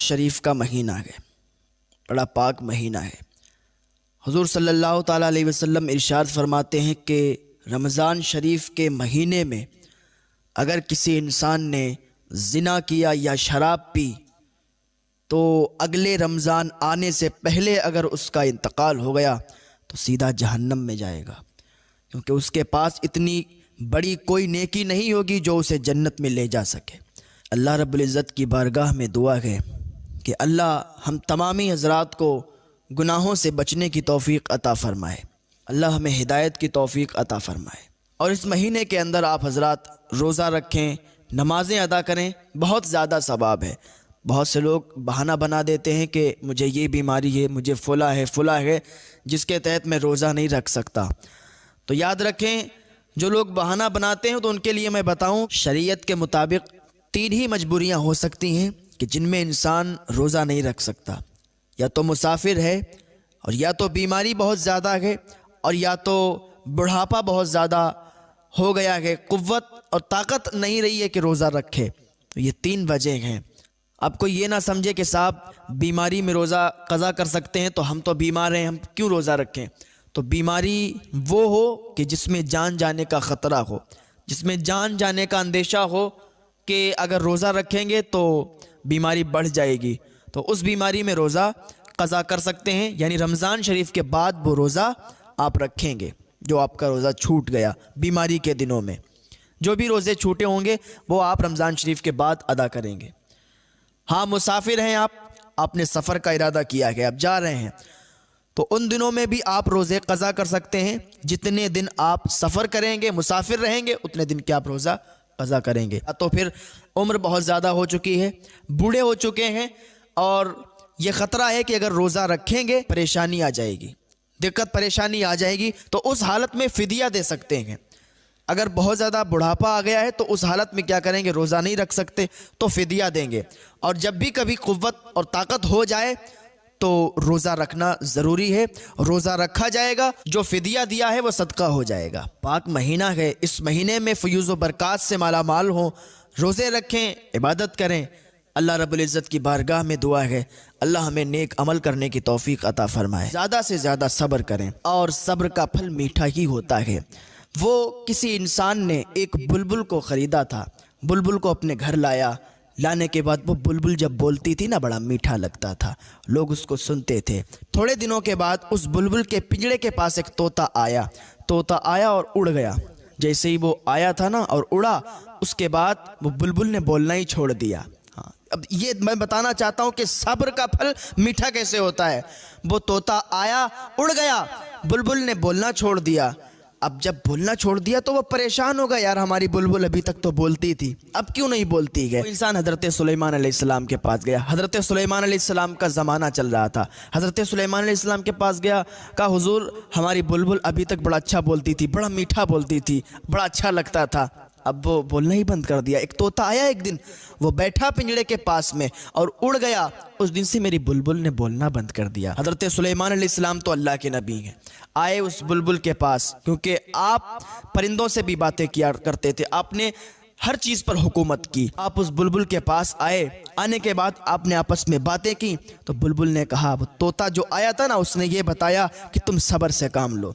شریف کا مہینہ ہے، بڑا پاک مہینہ ہے۔ حضور صلی اللہ تعالیٰ علیہ وسلم ارشاد فرماتے ہیں کہ رمضان شریف کے مہینے میں اگر کسی انسان نے زنا کیا یا شراب پی تو اگلے رمضان آنے سے پہلے اگر اس کا انتقال ہو گیا تو سیدھا جہنم میں جائے گا، کیونکہ اس کے پاس اتنی بڑی کوئی نیکی نہیں ہوگی جو اسے جنت میں لے جا سکے۔ اللہ رب العزت کی بارگاہ میں دعا ہے کہ اللہ ہم تمامی حضرات کو گناہوں سے بچنے کی توفیق عطا فرمائے، اللہ ہمیں ہدایت کی توفیق عطا فرمائے۔ اور اس مہینے کے اندر آپ حضرات روزہ رکھیں، نمازیں ادا کریں، بہت زیادہ ثواب ہے۔ بہت سے لوگ بہانہ بنا دیتے ہیں کہ مجھے یہ بیماری ہے، مجھے فلاں ہے جس کے تحت میں روزہ نہیں رکھ سکتا۔ تو یاد رکھیں، جو لوگ بہانہ بناتے ہیں تو ان کے لیے میں بتاؤں، شریعت کے مطابق 3 ہی مجبوریاں ہو سکتی ہیں کہ جن میں انسان روزہ نہیں رکھ سکتا، یا تو مسافر ہے، اور یا تو بیماری بہت زیادہ ہے، اور یا تو بڑھاپا بہت زیادہ ہو گیا ہے، قوت اور طاقت نہیں رہی ہے کہ روزہ رکھے۔ تو یہ 3 وجہ ہیں۔ اب کوئی یہ نہ سمجھے کہ صاحب بیماری میں روزہ قضا کر سکتے ہیں تو ہم تو بیمار ہیں، ہم کیوں روزہ رکھیں؟ تو بیماری وہ ہو کہ جس میں جان جانے کا خطرہ ہو، جس میں جان جانے کا اندیشہ ہو کہ اگر روزہ رکھیں گے تو بیماری بڑھ جائے گی، تو اس بیماری میں روزہ قضا کر سکتے ہیں، یعنی رمضان شریف کے بعد وہ روزہ آپ رکھیں گے جو آپ کا روزہ چھوٹ گیا بیماری کے دنوں میں۔ جو بھی روزے چھوٹے ہوں گے وہ آپ رمضان شریف کے بعد ادا کریں گے۔ ہاں، مسافر ہیں آپ نے سفر کا ارادہ کیا ہے، آپ جا رہے ہیں، تو ان دنوں میں بھی آپ روزے قضا کر سکتے ہیں۔ جتنے دن آپ سفر کریں گے، مسافر رہیں گے، اتنے دن کے آپ روزہ قضا کریں گے۔ تو پھر عمر بہت زیادہ ہو چکی ہے، بوڑھے ہو چکے ہیں، اور یہ خطرہ ہے کہ اگر روزہ رکھیں گے پریشانی آ جائے گی، دقت پریشانی آ جائے گی، تو اس حالت میں فدیہ دے سکتے ہیں۔ اگر بہت زیادہ بڑھاپا آ گیا ہے تو اس حالت میں کیا کریں گے؟ روزہ نہیں رکھ سکتے تو فدیہ دیں گے۔ اور جب بھی کبھی قوت اور طاقت ہو جائے تو روزہ رکھنا ضروری ہے، روزہ رکھا جائے گا، جو فدیہ دیا ہے وہ صدقہ ہو جائے گا۔ پاک مہینہ ہے، اس مہینے میں فیوز و برکات سے مالا مال ہوں، روزے رکھیں، عبادت کریں۔ اللہ رب العزت کی بارگاہ میں دعا ہے اللہ ہمیں نیک عمل کرنے کی توفیق عطا فرمائے۔ زیادہ سے زیادہ صبر کریں، اور صبر کا پھل میٹھا ہی ہوتا ہے۔ وہ کسی انسان نے ایک بلبل کو خریدا تھا، بلبل کو اپنے گھر لانے کے بعد وہ بلبل جب بولتی تھی نا بڑا میٹھا لگتا تھا، لوگ اس کو سنتے تھے۔ تھوڑے دنوں کے بعد اس بلبل کے پنجرے کے پاس ایک طوطا آیا اور اڑ گیا۔ جیسے ہی وہ آیا تھا نا اور اڑا، اس کے بعد وہ بلبل نے بولنا ہی چھوڑ دیا۔ اب یہ میں بتانا چاہتا ہوں کہ صبر کا پھل میٹھا کیسے ہوتا ہے۔ وہ طوطا آیا، اڑ گیا، بلبل نے بولنا چھوڑ دیا۔ اب جب بولنا چھوڑ دیا تو وہ پریشان ہوگا، یار ہماری بلبل ابھی تک تو بولتی تھی، اب کیوں نہیں بولتی ہے؟ انسان حضرت سلیمان علیہ السلام کے پاس گیا۔ حضرت سلیمان علیہ السلام کا زمانہ چل رہا تھا۔ حضرت سلیمان علیہ السلام کے پاس گیا، کہا حضور ہماری بلبل ابھی تک بڑا اچھا بولتی تھی، بڑا میٹھا بولتی تھی، بڑا اچھا لگتا تھا، اب وہ بولنا ہی بند کر دیا۔ ایک طوطا آیا ایک دن، وہ بیٹھا پنجرے کے پاس میں اور اڑ گیا، اس دن سے میری بلبل نے بولنا بند کر دیا۔ حضرت سلیمان علیہ السلام تو اللہ کے نبی ہیں، آئے اس بلبل کے پاس، کیونکہ آپ پرندوں سے بھی باتیں کیا کرتے تھے، آپ نے ہر چیز پر حکومت کی۔ آپ اس بلبل کے پاس آئے، آنے کے بعد آپ نے آپس میں باتیں کی، تو بلبل نے کہا، وہ طوطا جو آیا تھا نا اس نے یہ بتایا کہ تم صبر سے کام لو،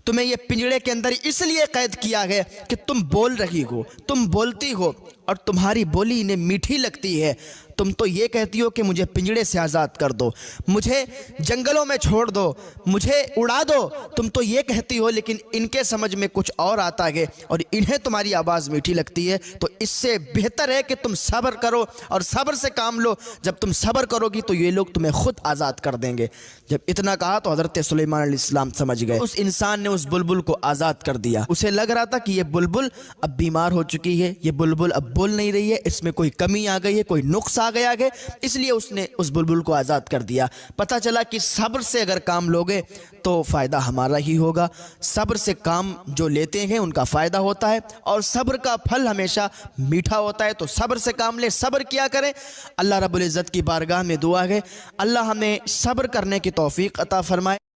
تمہیں یہ پنجرے کے اندر اس لیے قید کیا ہے کہ تم بول رہی ہو، تم بولتی ہو، اور تمہاری بولی انہیں میٹھی لگتی ہے۔ تم تو یہ کہتی ہو کہ مجھے پنجرے سے آزاد کر دو، مجھے جنگلوں میں چھوڑ دو، مجھے اڑا دو، تم تو یہ کہتی ہو، لیکن ان کے سمجھ میں کچھ اور آتا ہے اور انہیں تمہاری آواز میٹھی لگتی ہے۔ تو اس سے بہتر ہے کہ تم صبر کرو اور صبر سے کام لو۔ جب تم صبر کرو گی تو یہ لوگ تمہیں خود آزاد کر دیں گے۔ جب اتنا کہا تو حضرت سلیمان علیہ السلام سمجھ گئے، اس انسان نے اس بلبل کو آزاد کر دیا۔ اسے لگ رہا تھا کہ یہ بلبل اب بیمار ہو چکی ہے، یہ بلبل اب بول نہیں رہی ہے، اس میں کوئی کمی آ گئی ہے، کوئی نقص آ گیا ہے، اس لیے اس نے اس بلبل کو آزاد کر دیا۔ پتہ چلا کہ صبر سے اگر کام لوگے تو فائدہ ہمارا ہی ہوگا۔ صبر سے کام جو لیتے ہیں ان کا فائدہ ہوتا ہے، اور صبر کا پھل ہمیشہ میٹھا ہوتا ہے۔ تو صبر سے کام لیں، صبر کیا کریں۔ اللہ رب العزت کی بارگاہ میں دعا ہے اللہ ہمیں صبر کرنے کی توفیق عطا فرمائے۔